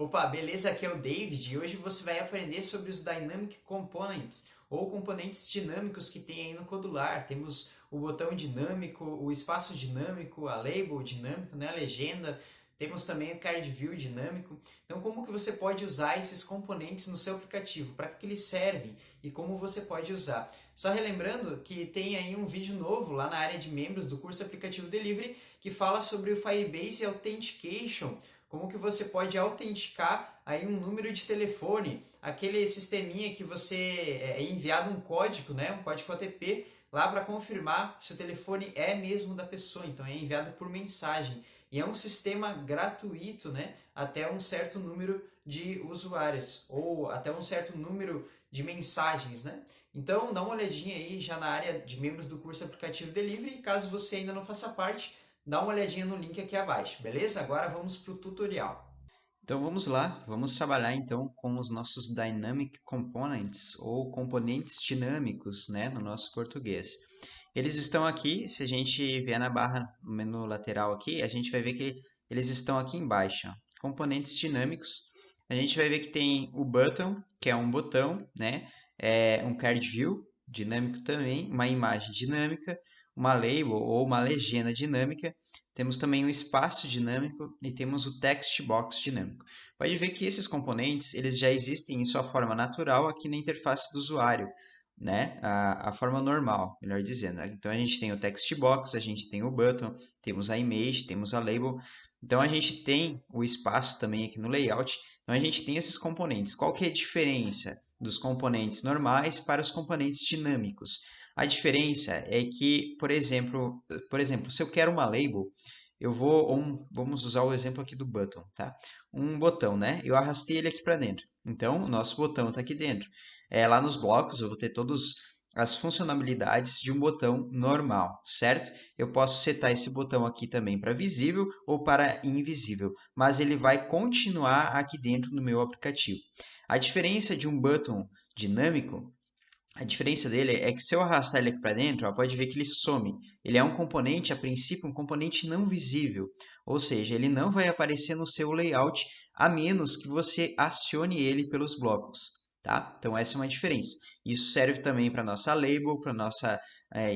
Opa, beleza? Aqui é o David e hoje você vai aprender sobre os Dynamic Components ou componentes dinâmicos que tem aí no Codular. Temos o botão dinâmico, o espaço dinâmico, a label dinâmico, né? A legenda. Temos também o card view dinâmico. Então, como que você pode usar esses componentes no seu aplicativo? Para que eles servem e como você pode usar? Só relembrando que tem aí um vídeo novo lá na área de membros do curso Aplicativo Delivery que fala sobre o Firebase Authentication, como que você pode autenticar aí um número de telefone, aquele sisteminha que você é enviado um código, né, um código OTP lá para confirmar se o telefone é mesmo da pessoa, então é enviado por mensagem. E é um sistema gratuito, né, até um certo número de usuários ou até um certo número de mensagens, né? Então, dá uma olhadinha aí já na área de membros do curso Aplicativo Delivery, caso você ainda não faça parte, dá uma olhadinha no link aqui abaixo, beleza? Agora vamos para o tutorial. Então vamos lá, vamos trabalhar então com os nossos Dynamic Components ou componentes dinâmicos, né, no nosso português. Eles estão aqui, se a gente vier na barra no menu lateral aqui, a gente vai ver que eles estão aqui embaixo. Ó. Componentes dinâmicos, a gente vai ver que tem o button, que é um botão, né, um card view, dinâmico também, uma imagem dinâmica, uma label ou uma legenda dinâmica, temos também o espaço dinâmico e temos o text box dinâmico. Pode ver que esses componentes eles já existem em sua forma natural aqui na interface do usuário, né? A forma normal, melhor dizendo. Então a gente tem o text box, a gente tem o button, temos a image, temos a label. Então a gente tem o espaço também aqui no layout. Então a gente tem esses componentes. Qual que é a diferença dos componentes normais para os componentes dinâmicos? A diferença é que, por exemplo, se eu quero uma label, vamos usar o exemplo aqui do button, tá? Um botão, né? Eu arrastei ele aqui para dentro. Então, o nosso botão está aqui dentro. Lá nos blocos eu vou ter todas as funcionalidades de um botão normal, certo? Eu posso setar esse botão aqui também para visível ou para invisível, mas ele vai continuar aqui dentro no meu aplicativo. A diferença de um button dinâmico, a diferença dele é que se eu arrastar ele aqui para dentro, ó, pode ver que ele some. Ele é um componente, a princípio, um componente não visível. Ou seja, ele não vai aparecer no seu layout a menos que você acione ele pelos blocos. Tá? Então essa é uma diferença. Isso serve também para a nossa label, para a nossa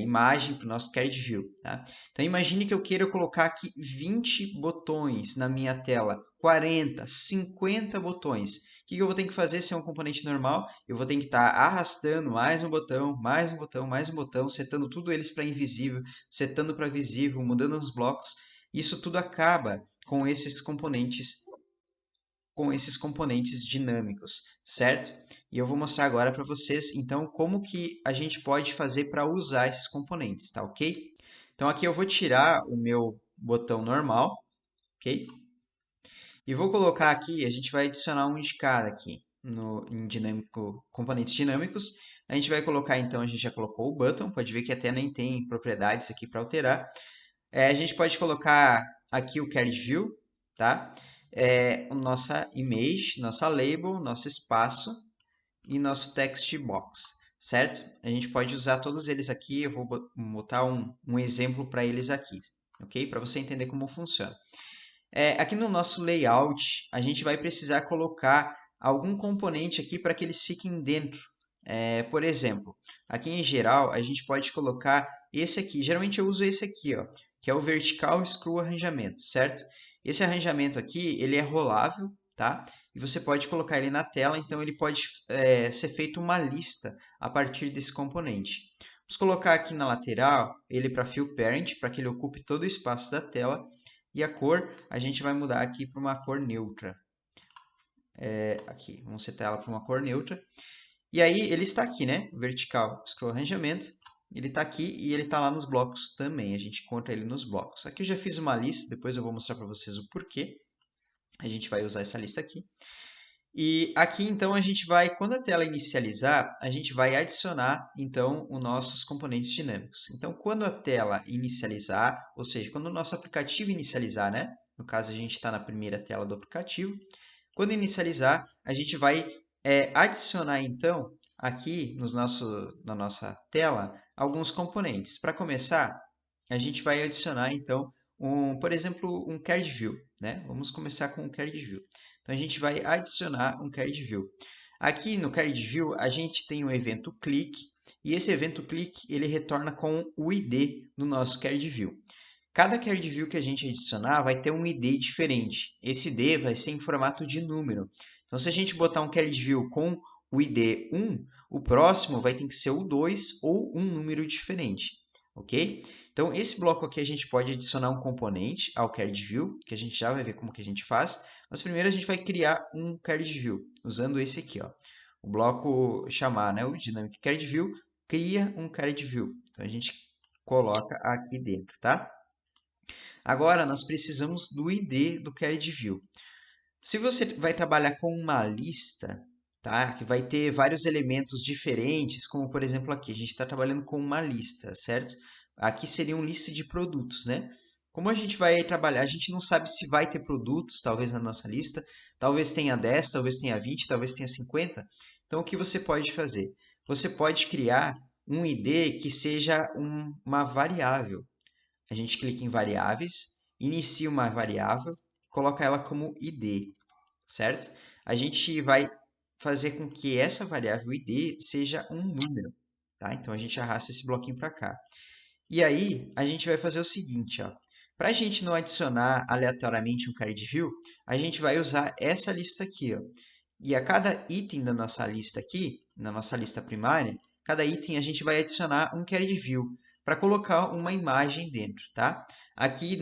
imagem, para o nosso card view. Tá? Então imagine que eu queira colocar aqui 20 botões na minha tela, 40, 50 botões. O que eu vou ter que fazer se é um componente normal? Eu vou ter que estar arrastando mais um botão, mais um botão, mais um botão, setando tudo eles para invisível, setando para visível, mudando os blocos. Isso tudo acaba com esses componentes dinâmicos, certo? E eu vou mostrar agora para vocês, então, como que a gente pode fazer para usar esses componentes, tá ok? Então, aqui eu vou tirar o meu botão normal, ok? E vou colocar aqui, a gente vai adicionar um de cada aqui em dinâmico, componentes dinâmicos. A gente vai colocar, então, a gente já colocou o button, pode ver que até nem tem propriedades aqui para alterar. A gente pode colocar aqui o card view, tá? Nossa image, nossa label, nosso espaço e nosso text box, certo? A gente pode usar todos eles aqui, eu vou botar um exemplo para eles aqui, ok? Para você entender como funciona. Aqui no nosso layout, a gente vai precisar colocar algum componente aqui para que eles fiquem dentro. Por exemplo, aqui em geral, a gente pode colocar esse aqui. Geralmente eu uso esse aqui, ó, que é o Vertical Screw Arranjamento, certo? Esse arranjamento aqui, ele é rolável, tá? E você pode colocar ele na tela, então ele pode ser feito uma lista a partir desse componente. Vamos colocar aqui na lateral ele para Fill Parent, para que ele ocupe todo o espaço da tela. E a cor, a gente vai mudar aqui para uma cor neutra. Aqui, vamos setar ela para uma cor neutra. E aí, ele está aqui, né? Vertical Scroll Arranjamento. Ele está aqui e ele está lá nos blocos também. A gente encontra ele nos blocos. Aqui eu já fiz uma lista, depois eu vou mostrar para vocês o porquê. A gente vai usar essa lista aqui. E aqui, então, a gente vai, quando a tela inicializar, a gente vai adicionar, então, os nossos componentes dinâmicos. Então, quando a tela inicializar, ou seja, quando o nosso aplicativo inicializar, né? No caso, a gente está na primeira tela do aplicativo. Quando inicializar, a gente vai adicionar, então, aqui na nossa tela, alguns componentes. Para começar, a gente vai adicionar, então, por exemplo, um card view, né? Vamos começar com um card view. Então a gente vai adicionar um card view. Aqui no card view a gente tem o evento click e esse evento click ele retorna com o ID do nosso card view. Cada card view que a gente adicionar vai ter um ID diferente. Esse ID vai ser em formato de número. Então, se a gente botar um card view com o ID 1, o próximo vai ter que ser o 2 ou um número diferente, ok? Então, esse bloco aqui a gente pode adicionar um componente ao card view, que a gente já vai ver como que a gente faz. Mas primeiro a gente vai criar um card view, usando esse aqui, ó. O bloco chamar, né, o Dynamic Card View, cria um card view. Então, a gente coloca aqui dentro, tá? Agora, nós precisamos do ID do card view. Se você vai trabalhar com uma lista, tá? Que vai ter vários elementos diferentes, como por exemplo aqui, a gente está trabalhando com uma lista, certo? Aqui seria uma lista de produtos, né? Como a gente vai trabalhar, a gente não sabe se vai ter produtos, talvez na nossa lista, talvez tenha 10, talvez tenha 20, talvez tenha 50. Então, o que você pode fazer? Você pode criar um ID que seja uma variável. A gente clica em variáveis, inicia uma variável, coloca ela como ID, certo? A gente vai fazer com que essa variável ID seja um número, tá? Então a gente arrasta esse bloquinho para cá. E aí a gente vai fazer o seguinte, ó. Para a gente não adicionar aleatoriamente um card view, a gente vai usar essa lista aqui, ó. E a cada item da nossa lista aqui, na nossa lista primária, cada item a gente vai adicionar um card view para colocar uma imagem dentro, tá? Aqui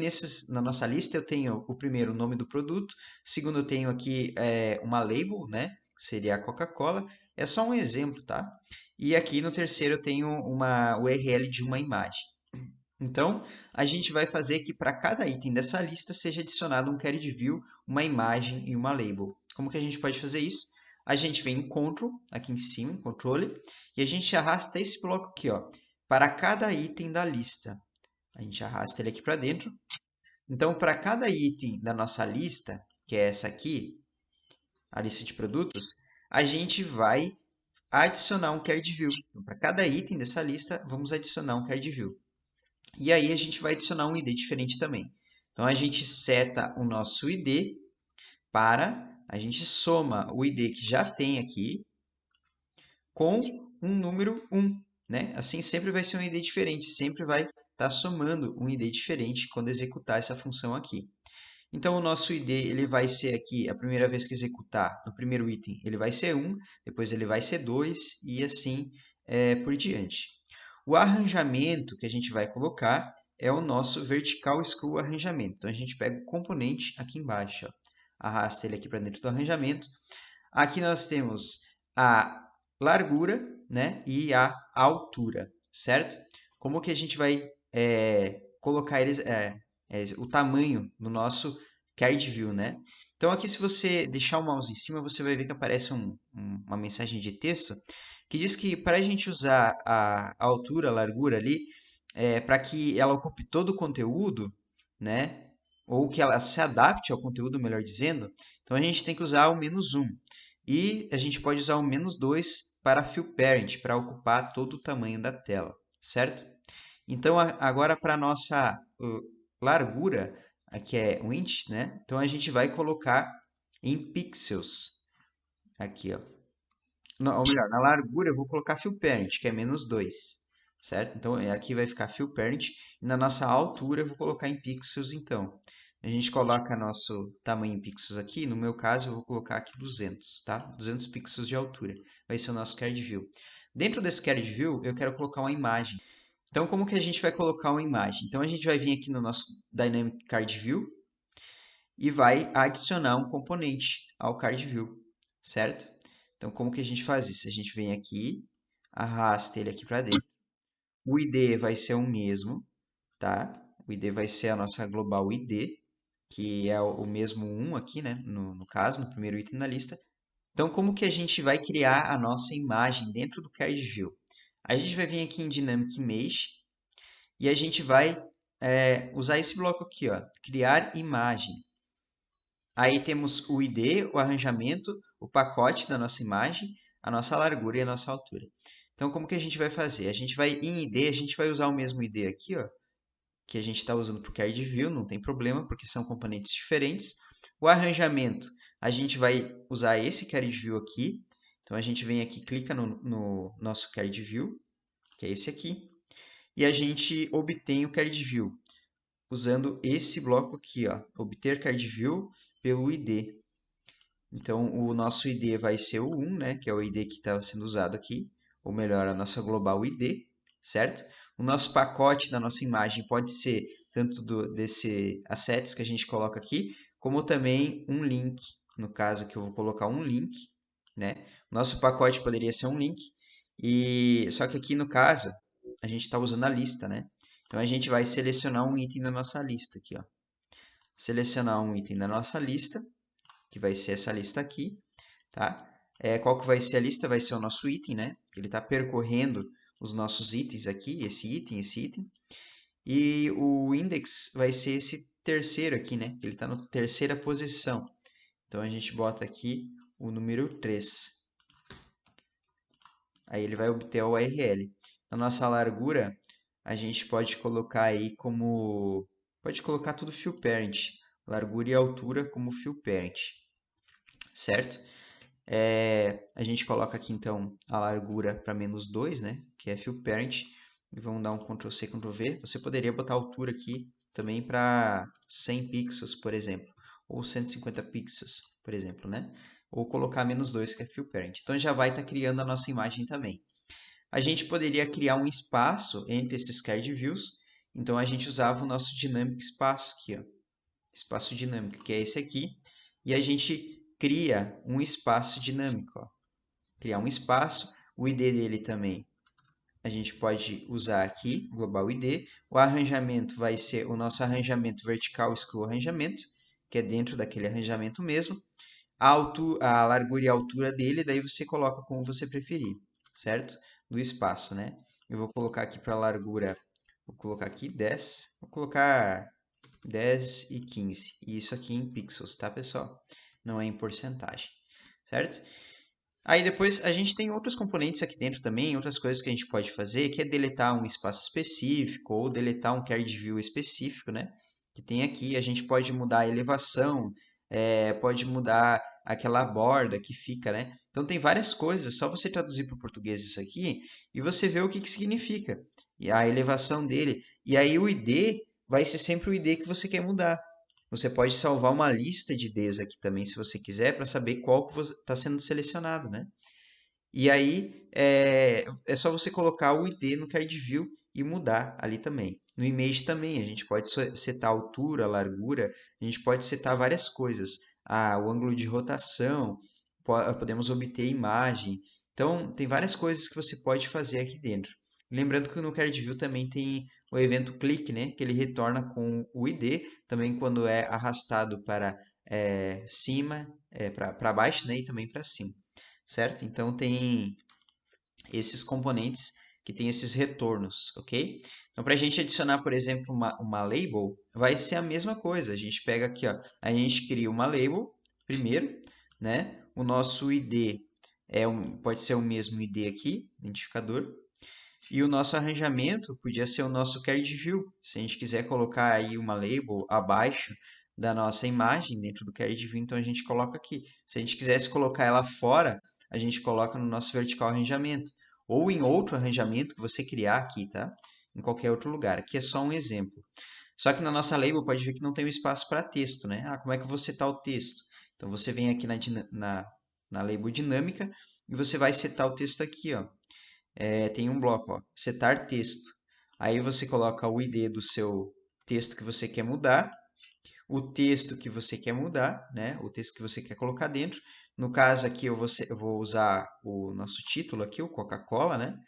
na nossa lista eu tenho o primeiro o nome do produto, segundo eu tenho aqui uma label, né? Que seria a Coca-Cola. É só um exemplo, tá? E aqui no terceiro eu tenho uma URL de uma imagem. Então, a gente vai fazer que para cada item dessa lista seja adicionado um card view, uma imagem e uma label. Como que a gente pode fazer isso? A gente vem em Ctrl, aqui em cima, em Controle, e a gente arrasta esse bloco aqui, ó, para cada item da lista. A gente arrasta ele aqui para dentro. Então, para cada item da nossa lista, que é essa aqui, a lista de produtos, a gente vai adicionar um card view. Então, para cada item dessa lista, vamos adicionar um card view. E aí a gente vai adicionar um ID diferente também. Então a gente seta o nosso ID a gente soma o ID que já tem aqui com um número 1, né? Assim sempre vai ser um ID diferente, sempre vai estar somando um ID diferente quando executar essa função aqui. Então o nosso ID ele vai ser aqui, a primeira vez que executar no primeiro item, ele vai ser 1, depois ele vai ser 2 e assim por diante. O arranjamento que a gente vai colocar é o nosso vertical screw arranjamento. Então a gente pega o componente aqui embaixo, ó, arrasta ele aqui para dentro do arranjamento. Aqui nós temos a largura, né, e a altura, certo? Como que a gente vai colocar eles, o tamanho do nosso card view, né? Então aqui se você deixar o mouse em cima, você vai ver que aparece uma mensagem de texto que diz que para a gente usar a altura, a largura ali, para que ela ocupe todo o conteúdo, né? Ou que ela se adapte ao conteúdo, melhor dizendo, então a gente tem que usar o -1. E a gente pode usar o -2 para fill parent, para ocupar todo o tamanho da tela, certo? Então agora para a nossa largura, aqui é o inch, né? Então a gente vai colocar em pixels, aqui, ó. Não, ou melhor, na largura eu vou colocar fill parent, que é -2, certo? Então aqui vai ficar fill parent, e na nossa altura eu vou colocar em pixels, então. A gente coloca nosso tamanho em pixels aqui, no meu caso eu vou colocar aqui 200, tá? 200 pixels de altura, vai ser o nosso card view. Dentro desse card view eu quero colocar uma imagem. Então como que a gente vai colocar uma imagem? Então a gente vai vir aqui no nosso Dynamic Card View e vai adicionar um componente ao Card View, certo? Então, como que a gente faz isso? A gente vem aqui, arrasta ele aqui para dentro. O ID vai ser o mesmo, tá? O ID vai ser a nossa global ID, que é o mesmo 1 aqui, né? No caso, no primeiro item da lista. Então, como que a gente vai criar a nossa imagem dentro do Card View? A gente vai vir aqui em Dynamic Image e a gente vai usar esse bloco aqui, ó, criar imagem. Aí temos o ID, o arranjamento, o pacote da nossa imagem, a nossa largura e a nossa altura. Então, como que a gente vai fazer? A gente vai em ID, a gente vai usar o mesmo ID aqui, ó, que a gente está usando para o Card View, não tem problema, porque são componentes diferentes. O arranjamento, a gente vai usar esse card view aqui. Então, a gente vem aqui, clica no nosso card view, que é esse aqui, e a gente obtém o card view usando esse bloco aqui, ó, obter card view pelo ID. Então, o nosso ID vai ser o 1, né, que é o ID que está sendo usado aqui, ou melhor, a nossa global ID, certo? O nosso pacote da nossa imagem pode ser tanto desse assets que a gente coloca aqui, como também um link. No caso aqui eu vou colocar um link, né? Nosso pacote poderia ser um link, e só que aqui no caso a gente está usando a lista, né? Então a gente vai selecionar um item da nossa lista aqui, ó. Selecionar um item da nossa lista, que vai ser essa lista aqui, tá? Qual que vai ser a lista? Vai ser o nosso item, né? Ele está percorrendo os nossos itens aqui, esse item, esse item. E o index vai ser esse terceiro aqui, né? Ele está na terceira posição. Então a gente bota aqui o número 3. Aí ele vai obter a URL. Na nossa largura, a gente pode colocar aí como... Pode colocar tudo fill parent. Largura e altura como fill parent. Certo? A gente coloca aqui então a largura para -2, né? Que é fill parent. E vamos dar um Ctrl C, Ctrl V. Você poderia botar a altura aqui também para 100 pixels, por exemplo. Ou 150 pixels, por exemplo, né? Ou colocar -2, que é fill parent. Então já vai estar criando a nossa imagem também. A gente poderia criar um espaço entre esses card views. Então a gente usava o nosso dynamic espaço aqui, ó. Espaço dinâmico, que é esse aqui. E a gente cria um espaço dinâmico, ó. Criar um espaço, o ID dele também a gente pode usar aqui, global ID. O arranjamento vai ser o nosso arranjamento vertical scroll arranjamento, que é dentro daquele arranjamento mesmo. A largura e a altura dele, daí você coloca como você preferir, certo? Do espaço, né? Eu vou colocar aqui para a largura, vou colocar aqui 10, vou colocar 10 e 15. E isso aqui em pixels, tá, pessoal? Não é em porcentagem, certo? Aí depois a gente tem outros componentes aqui dentro também, outras coisas que a gente pode fazer, que é deletar um espaço específico ou deletar um card view específico, né? Que tem aqui, a gente pode mudar a elevação, pode mudar aquela borda que fica, né? Então tem várias coisas, só você traduzir para o português isso aqui e você vê o que significa. E a elevação dele. E aí o ID vai ser sempre o ID que você quer mudar. Você pode salvar uma lista de IDs aqui também, se você quiser, para saber qual que está sendo selecionado, né? E aí é só você colocar o ID no card view e mudar ali também. No image também, a gente pode setar a altura, a largura, a gente pode setar várias coisas. O ângulo de rotação, podemos obter imagem. Então, tem várias coisas que você pode fazer aqui dentro. Lembrando que no card view também tem o evento click, né, que ele retorna com o ID, também quando é arrastado para cima, para baixo, né, e também para cima, certo? Então tem esses componentes que tem esses retornos, ok? Então para a gente adicionar, por exemplo, uma label, vai ser a mesma coisa. A gente pega aqui, ó, a gente cria uma label primeiro, né? O nosso ID pode ser o mesmo ID aqui, identificador. E o nosso arranjamento podia ser o nosso card view. Se a gente quiser colocar aí uma label abaixo da nossa imagem dentro do card view, então a gente coloca aqui. Se a gente quisesse colocar ela fora, a gente coloca no nosso vertical arranjamento. Ou em outro arranjamento que você criar aqui, tá? Em qualquer outro lugar. Aqui é só um exemplo. Só que na nossa label pode ver que não tem um espaço para texto, né? Como é que eu vou setar o texto? Então você vem aqui na label dinâmica e você vai setar o texto aqui, ó. Tem um bloco, ó, setar texto. Aí você coloca o ID do seu texto que você quer mudar, o texto que você quer mudar, né? O texto que você quer colocar dentro. No caso aqui eu vou usar o nosso título aqui, o Coca-Cola, né?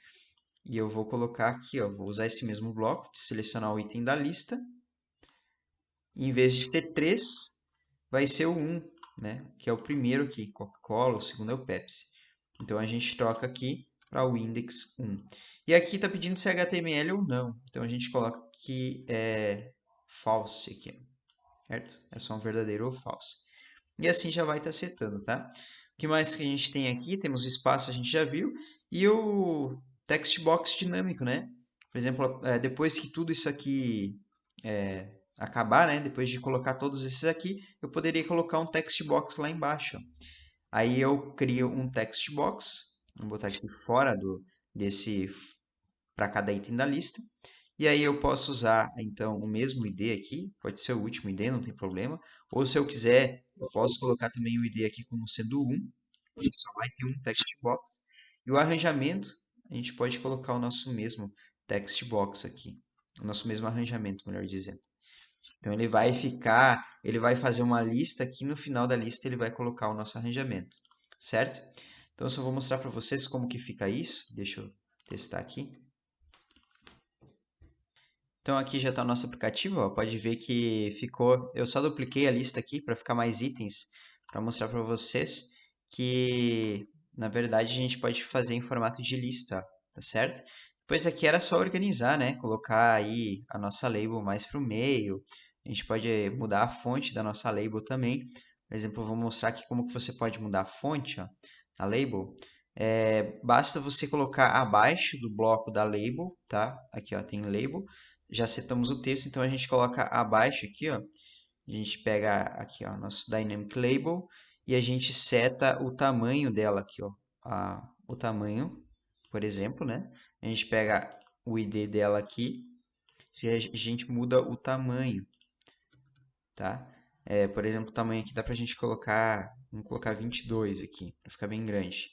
E eu vou colocar aqui, ó, vou usar esse mesmo bloco de selecionar o item da lista. Em vez de ser 3, vai ser o 1, né? Que é o primeiro aqui, Coca-Cola, o segundo é o Pepsi. Então a gente troca aqui para o index 1. E aqui está pedindo se é HTML ou não. Então a gente coloca que é false aqui, certo? É só um verdadeiro ou false. E assim já vai estar setando, tá? O que mais que a gente tem aqui? Temos o espaço, a gente já viu. E o text box dinâmico, né? Por exemplo, depois que tudo isso aqui acabar, né, depois de colocar todos esses aqui, eu poderia colocar um text box lá embaixo. Aí eu crio um text box, vou botar aqui fora desse para cada item da lista. E aí eu posso usar então o mesmo ID aqui, pode ser o último ID, não tem problema. Ou se eu quiser, eu posso colocar também o ID aqui como sendo 1, porque só vai ter um text box. E o arranjamento, a gente pode colocar o nosso mesmo text box aqui, o nosso mesmo arranjamento, melhor dizendo. Então ele vai fazer uma lista aqui, no final da lista ele vai colocar o nosso arranjamento, certo? Então eu só vou mostrar para vocês como que fica isso, deixa eu testar aqui. Então aqui já está o nosso aplicativo, ó. Pode ver que ficou, eu só dupliquei a lista aqui para ficar mais itens, para mostrar para vocês que na verdade a gente pode fazer em formato de lista, ó, tá certo? Depois aqui era só organizar, né? Colocar aí a nossa label mais para o meio. A gente pode mudar a fonte da nossa label também. Por exemplo, eu vou mostrar aqui como que você pode mudar a fonte, ó, na label. Basta você colocar abaixo do bloco da label, tá? Aqui ó, tem label. Já setamos o texto, então a gente coloca abaixo aqui, ó. A gente pega aqui, ó, nosso Dynamic Label e a gente seta o tamanho dela aqui, ó. O tamanho, por exemplo, né? A gente pega o ID dela aqui e a gente muda o tamanho, tá? Por exemplo, o tamanho aqui dá pra gente colocar, vamos colocar 22 aqui, para ficar bem grande.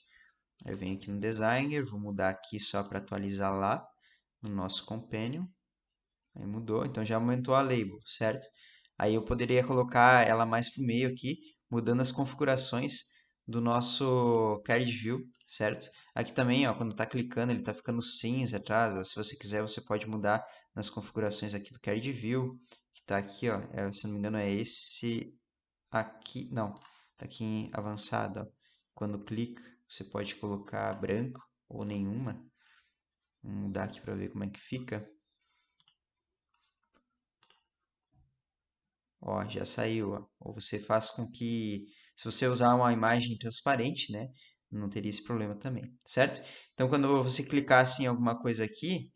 Aí eu venho aqui no Designer, vou mudar aqui só para atualizar lá no nosso Companion. Aí mudou, então já aumentou a label, certo? Aí eu poderia colocar ela mais para o meio aqui, mudando as configurações do nosso card view, certo? Aqui também, ó, quando está clicando, ele está ficando cinza atrás. Ó, se você quiser, você pode mudar nas configurações aqui do card view, que está aqui, ó, se não me engano é esse aqui, não, está aqui em avançado, ó. Quando clica, você pode colocar branco ou nenhuma. Vamos mudar aqui para ver como é que fica. Ó, já saiu, ó. Ou você faz com que, se você usar uma imagem transparente, né, não teria esse problema também, certo? Então, quando você clicar assim, em alguma coisa aqui,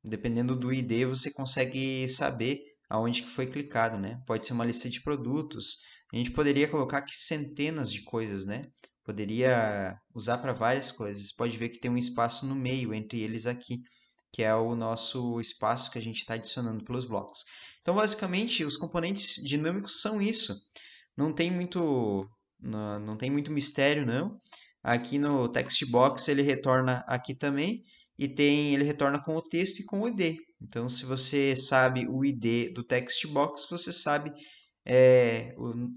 dependendo do ID, você consegue saber aonde que foi clicado, né? Pode ser uma lista de produtos. A gente poderia colocar aqui centenas de coisas, né? Poderia usar para várias coisas. Pode ver que tem um espaço no meio entre eles aqui, que é o nosso espaço que a gente está adicionando pelos blocos. Então, basicamente, os componentes dinâmicos são isso. Não tem muito, não tem muito mistério, não. Aqui no text box ele retorna aqui também e ele retorna com o texto e com o ID. Então, se você sabe o ID do text box, você sabe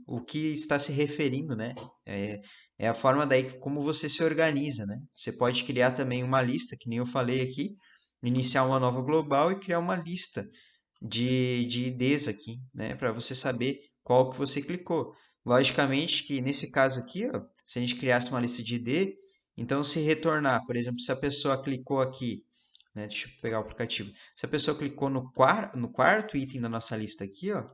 o que está se referindo, né? É a forma daí como você se organiza, né? Você pode criar também uma lista, que nem eu falei aqui, iniciar uma nova global e criar uma lista de IDs aqui, né? Para você saber qual que você clicou. Logicamente que nesse caso aqui, ó, se a gente criasse uma lista de ID, então se retornar, por exemplo, se a pessoa clicou aqui, né? Deixa eu pegar o aplicativo. Se a pessoa clicou no quarto item da nossa lista aqui, ó,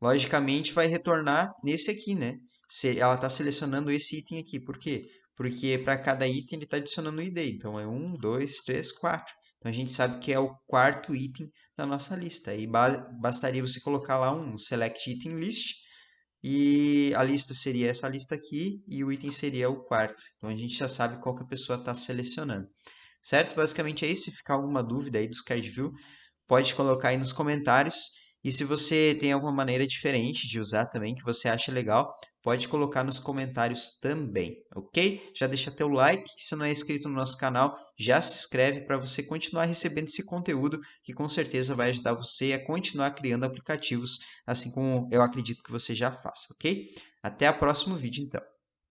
logicamente vai retornar nesse aqui, né? Se ela está selecionando esse item aqui. Por quê? Porque para cada item ele está adicionando o ID. Então é 1, 2, 3, 4. Então a gente sabe que é o quarto item da nossa lista. E bastaria você colocar lá um select item list e a lista seria essa lista aqui e o item seria o quarto. Então a gente já sabe qual que a pessoa está selecionando. Certo? Basicamente é isso. Se ficar alguma dúvida aí dos card view, pode colocar aí nos comentários. E se você tem alguma maneira diferente de usar também, que você acha legal, pode colocar nos comentários também, ok? Já deixa teu like, se não é inscrito no nosso canal, já se inscreve para você continuar recebendo esse conteúdo, que com certeza vai ajudar você a continuar criando aplicativos, assim como eu acredito que você já faça, ok? Até o próximo vídeo então.